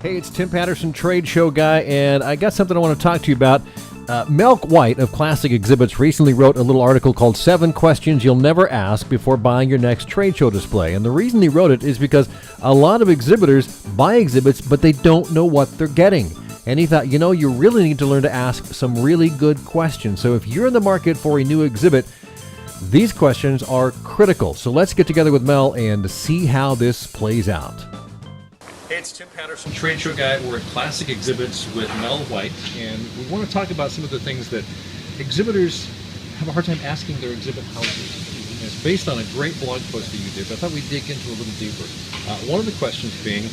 Hey, it's Tim Patterson, Trade Show Guy, and I got something I want to talk to you about. Melk White of Classic Exhibits recently wrote a little article called 7 Questions You'll Never Ask Before Buying Your Next Trade Show Display. And the reason he wrote it is because a lot of exhibitors buy exhibits, but they don't know what they're getting. And he thought, you really need to learn to ask some really good questions. So if you're in the market for a new exhibit, these questions are critical. So let's get together with Mel and see how this plays out. Hey, it's Tim Patterson, Trade Show Guy. We're at Classic Exhibits with Mel White, and we want to talk about some of the things that exhibitors have a hard time asking their exhibit houses. It's based on a great blog post that you did, but I thought we'd dig into a little deeper. One of the questions being,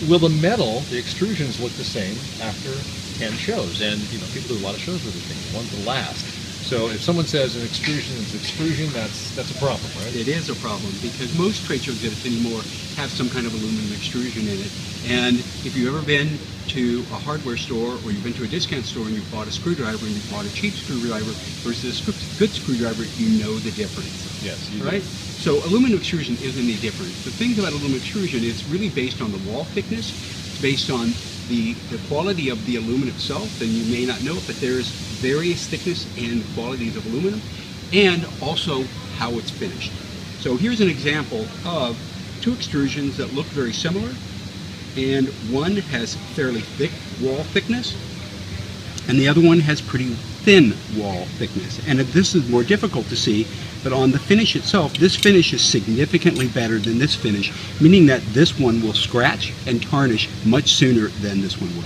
will the metal, the extrusions, look the same after 10 shows? And people do a lot of shows with these things. One to last. So if someone says an extrusion is extrusion, that's a problem, right? It is a problem because most trade show exhibits anymore have some kind of aluminum extrusion in it. And if you've ever been to a hardware store or you've been to a discount store and you've bought a screwdriver and you've bought a cheap screwdriver versus a good screwdriver, you know the difference. Yes, you right? Do. So aluminum extrusion isn't any different. The thing about aluminum extrusion is really based on the wall thickness. It's based on the quality of the aluminum itself, and you may not know it, but there's various thickness and qualities of aluminum, and also how it's finished. So here's an example of 2 extrusions that look very similar, and one has fairly thick wall thickness, and the other one has pretty thin wall thickness. And if this is more difficult to see, but on the finish itself, this finish is significantly better than this finish, meaning that this one will scratch and tarnish much sooner than this one will.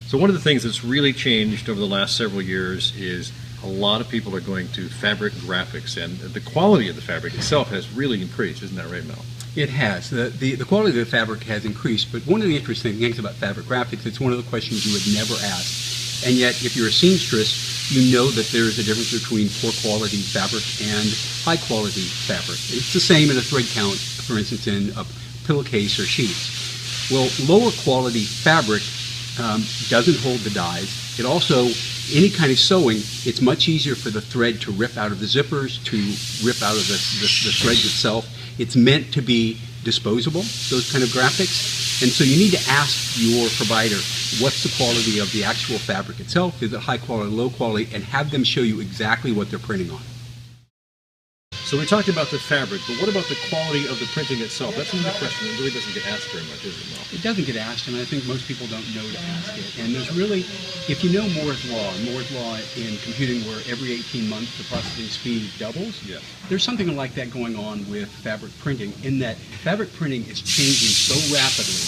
So one of the things that's really changed over the last several years is a lot of people are going to fabric graphics, and the quality of the fabric itself has really increased. Isn't that right, Mel? It has. The quality of the fabric has increased, but one of the interesting things about fabric graphics, it's one of the questions you would never ask. And yet, if you're a seamstress, you know that there is a difference between poor quality fabric and high quality fabric. It's the same in a thread count, for instance, in a pillowcase or sheets. Well, lower quality fabric doesn't hold the dyes. It also, any kind of sewing, it's much easier for the thread to rip out of the zippers, to rip out of the threads itself. It's meant to be disposable, those kind of graphics. And so you need to ask your provider, what's the quality of the actual fabric itself? Is it high quality, low quality? And have them show you exactly what they're printing on. So we talked about the fabric, but what about the quality of the printing itself? That's another question that really doesn't get asked very much, is it, Mel? It doesn't get asked, and I think most people don't know to ask it. And there's really, if you know Moore's Law in computing where every 18 months the processing speed doubles, yes, there's something like that going on with fabric printing, in that fabric printing is changing so rapidly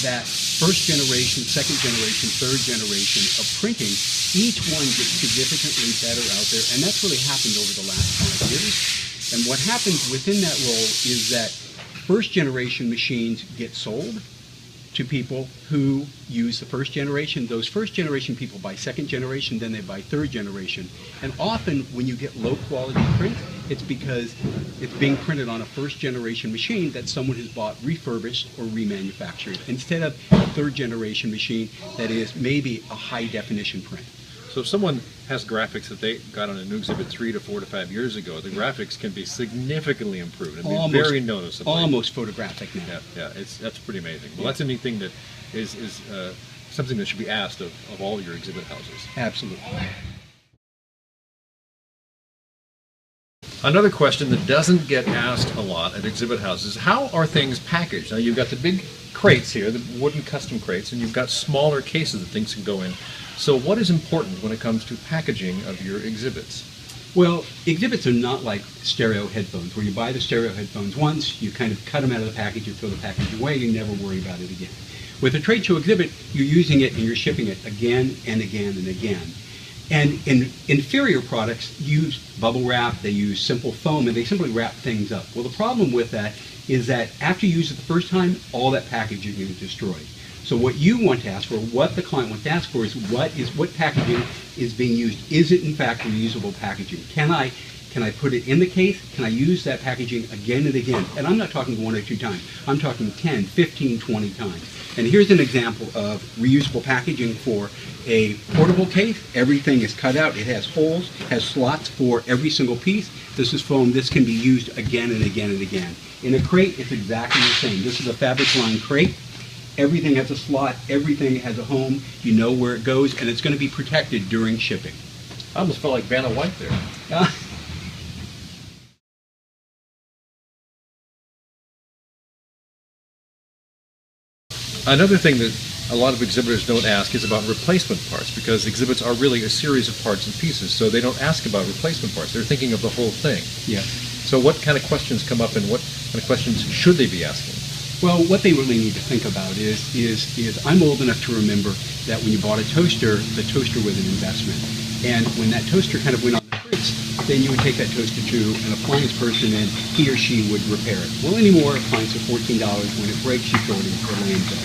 that first generation, second generation, third generation of printing, each one gets significantly better out there, and that's really happened over the last 5 years. And what happens within that role is that first generation machines get sold to people who use the first generation. Those first generation people buy second generation, then they buy third generation. And often when you get low quality print, it's because it's being printed on a first generation machine that someone has bought refurbished or remanufactured, instead of a third generation machine that is maybe a high definition print. So if someone has graphics that they got on a new exhibit 3 to 4 to 5 years ago, the graphics can be significantly improved. I mean, very noticeable. Almost photographic now. Yeah, that's pretty amazing. Well, that's a neat thing that is something that should be asked of all your exhibit houses. Absolutely. Another question that doesn't get asked a lot at exhibit houses is, how are things packaged? Now, you've got the big crates here, the wooden custom crates, and you've got smaller cases that things can go in. So what is important when it comes to packaging of your exhibits? Well, exhibits are not like stereo headphones, where you buy the stereo headphones once, you kind of cut them out of the package, you throw the package away, you never worry about it again. With a trade show exhibit, you're using it and you're shipping it again and again and again. And inferior products use bubble wrap, they use simple foam, and they simply wrap things up. Well, the problem with that is that after you use it the first time, all that packaging is destroyed. So what you want to ask for, what the client wants to ask for, is what packaging is being used. Is it in fact reusable packaging? Can I put it in the case? Can I use that packaging again and again? And I'm not talking 1 or 2 times. I'm talking 10, 15, 20 times. And here's an example of reusable packaging for a portable case. Everything is cut out. It has holes, has slots for every single piece. This is foam. This can be used again and again and again. In a crate, it's exactly the same. This is a fabric lined crate. Everything has a slot. Everything has a home. You know where it goes, and it's going to be protected during shipping. I almost felt like Vanna White there. Another thing that a lot of exhibitors don't ask is about replacement parts, because exhibits are really a series of parts and pieces, so they don't ask about replacement parts. They're thinking of the whole thing. Yeah. So what kind of questions come up, and what kind of questions should they be asking? Well, what they really need to think about is I'm old enough to remember that when you bought a toaster, the toaster was an investment. And when that toaster kind of went on the fritz, then you would take that toaster to an appliance person and he or she would repair it. Well, anymore, appliances are $14. When it breaks, you throw it into a landfill.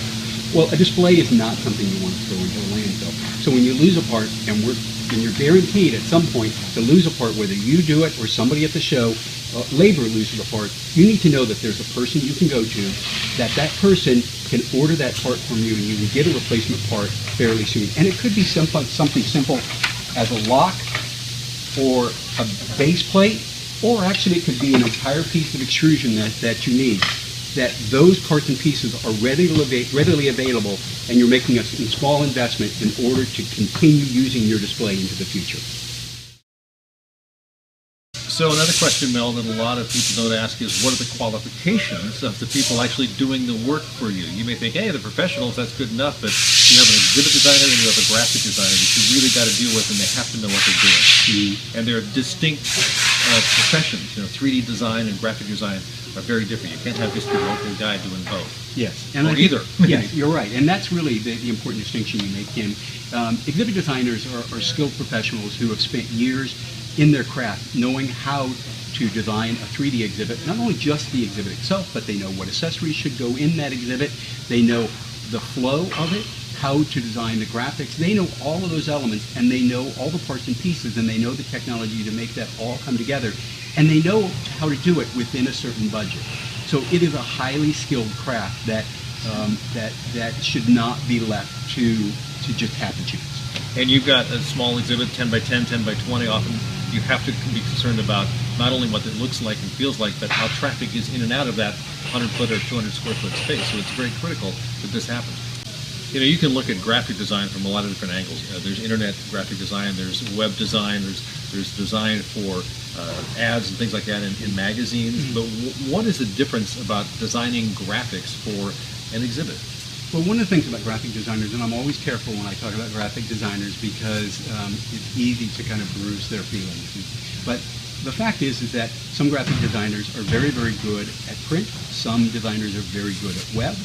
Well, a display is not something you want to throw into a landfill. So when you lose a part, and you're guaranteed at some point to lose a part, whether you do it or somebody at the show, labor loses a part, you need to know that there's a person you can go to, that person can order that part from you, and you can get a replacement part fairly soon. And it could be something simple as a lock or a base plate, or actually it could be an entire piece of extrusion that you need. That those parts and pieces are readily available, and you're making a small investment in order to continue using your display into the future. So another question, Mel, that a lot of people don't ask is, what are the qualifications of the people actually doing the work for you? You may think, hey, they're professionals, that's good enough, but you have an exhibit designer and you have a graphic designer that you really got to deal with, and they have to know what they're doing. Mm-hmm. And they're distinct professions. 3D design and graphic design are very different. You can't have just your local guy doing both. Yes. And or either. Yes, you're right. And that's really the important distinction you make, Kim. Exhibit designers are skilled professionals who have spent years in their craft knowing how to design a 3D exhibit, not only just the exhibit itself, but they know what accessories should go in that exhibit. They know the flow of it, how to design the graphics. They know all of those elements, and they know all the parts and pieces, and they know the technology to make that all come together. And they know how to do it within a certain budget. So it is a highly skilled craft that should not be left to just happen chance. And you've got a small exhibit, 10 by 10, 10 by 20. Often you have to be concerned about not only what it looks like and feels like, but how traffic is in and out of that 100-foot or 200-square-foot space. So it's very critical that this happens. You can look at graphic design from a lot of different angles. There's internet graphic design, there's web design, there's design for ads and things like that in magazines. Mm-hmm. But what is the difference about designing graphics for an exhibit? Well, one of the things about graphic designers, and I'm always careful when I talk about graphic designers because it's easy to kind of bruise their feelings. But the fact is that some graphic designers are very, very good at print. Some designers are very good at web.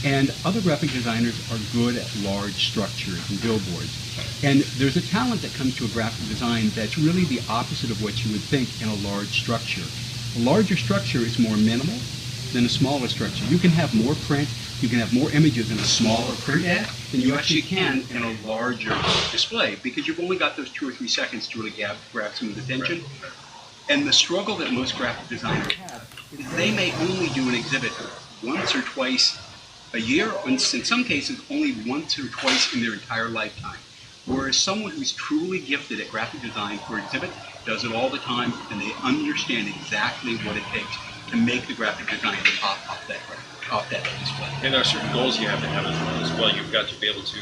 And other graphic designers are good at large structures and billboards. And there's a talent that comes to a graphic design that's really the opposite of what you would think in a large structure. A larger structure is more minimal than a smaller structure. You can have more print, you can have more images in a smaller print ad than you actually can in a larger display, because you've only got those 2 or 3 seconds to really grab some attention. Right. And the struggle that most graphic designers have is they may only do an exhibit once or twice a year, and in some cases only once or twice in their entire lifetime. Whereas someone who's truly gifted at graphic design for exhibit does it all the time, and they understand exactly what it takes to make the graphic design off that display. And there are certain goals you have to have as well. You've got to be able to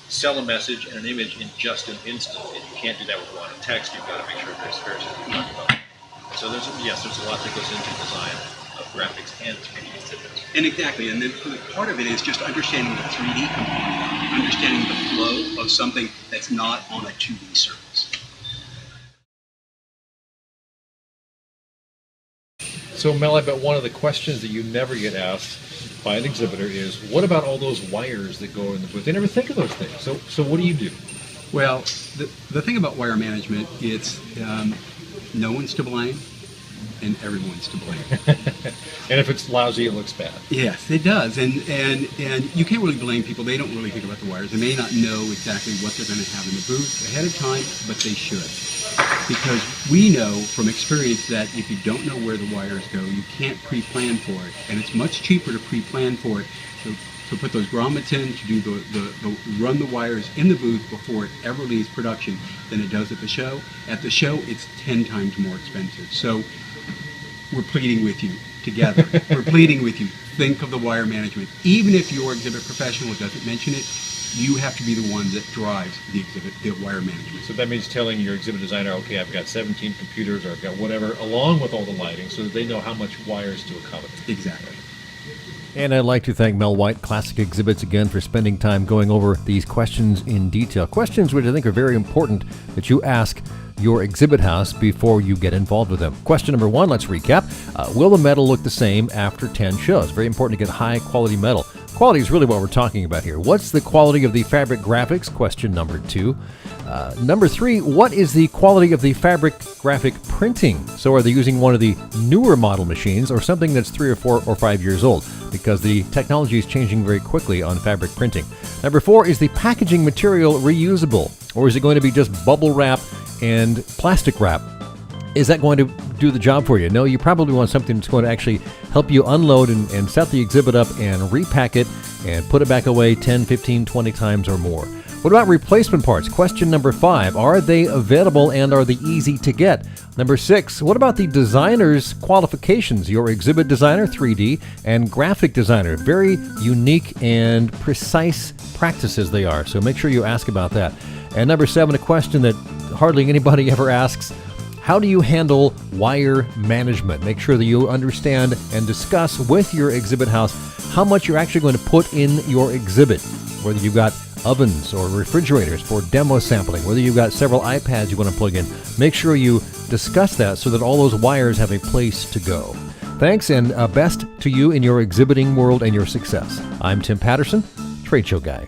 sell a message and an image in just an instant, and you can't do that with a lot of text. You've got to make sure it transfers as we talked about. So there's a lot that goes into design of graphics and 3D exhibits. And exactly, and then part of it is just understanding the 3D component, understanding the flow of something that's not on a 2D surface. So Mel, I bet one of the questions that you never get asked by an exhibitor is, what about all those wires that go in the booth? They never think of those things. So what do you do? Well, the thing about wire management, it's no one's to blame and everyone's to blame. And if it's lousy, it looks bad. Yes, it does. And you can't really blame people. They don't really think about the wires. They may not know exactly what they're going to have in the booth ahead of time, but they should. Because we know from experience that if you don't know where the wires go, you can't pre-plan for it. And it's much cheaper to pre-plan for it. So to put those grommets in, to do the run the wires in the booth before it ever leaves production than it does at the show. At the show, it's 10 times more expensive. So we're pleading with you together. We're pleading with you. Think of the wire management. Even if your exhibit professional doesn't mention it, you have to be the one that drives the exhibit, the wire management. So that means telling your exhibit designer, okay, I've got 17 computers or I've got whatever, along with all the lighting, so that they know how much wires to accommodate. Exactly. And I'd like to thank Mel White, Classic Exhibits, again for spending time going over these questions in detail. Questions which I think are very important that you ask your exhibit house before you get involved with them. Question number 1, let's recap. Will the metal look the same after 10 shows? Very important to get high quality metal. Quality is really what we're talking about here. What's the quality of the fabric graphics? Question number 2. Number 3, what is the quality of the fabric graphic printing? So are they using one of the newer model machines or something that's 3 or 4 or 5 years old? Because the technology is changing very quickly on fabric printing. Number 4, is the packaging material reusable? Or is it going to be just bubble wrap and plastic wrap? Is that going to do the job for you? No, you probably want something that's going to actually help you unload and set the exhibit up and repack it and put it back away 10, 15, 20 times or more. What about replacement parts? Question number 5, are they available and are they easy to get? Number 6, what about the designer's qualifications? Your exhibit designer, 3D, and graphic designer. Very unique and precise practices they are, so make sure you ask about that. And number 7, a question that hardly anybody ever asks: how do you handle wire management? Make sure that you understand and discuss with your exhibit house how much you're actually going to put in your exhibit, whether you've got ovens or refrigerators for demo sampling, whether you've got several iPads you want to plug in. Make sure you discuss that so that all those wires have a place to go. Thanks, and best to you in your exhibiting world and your success. I'm Tim Patterson, Trade Show Guy.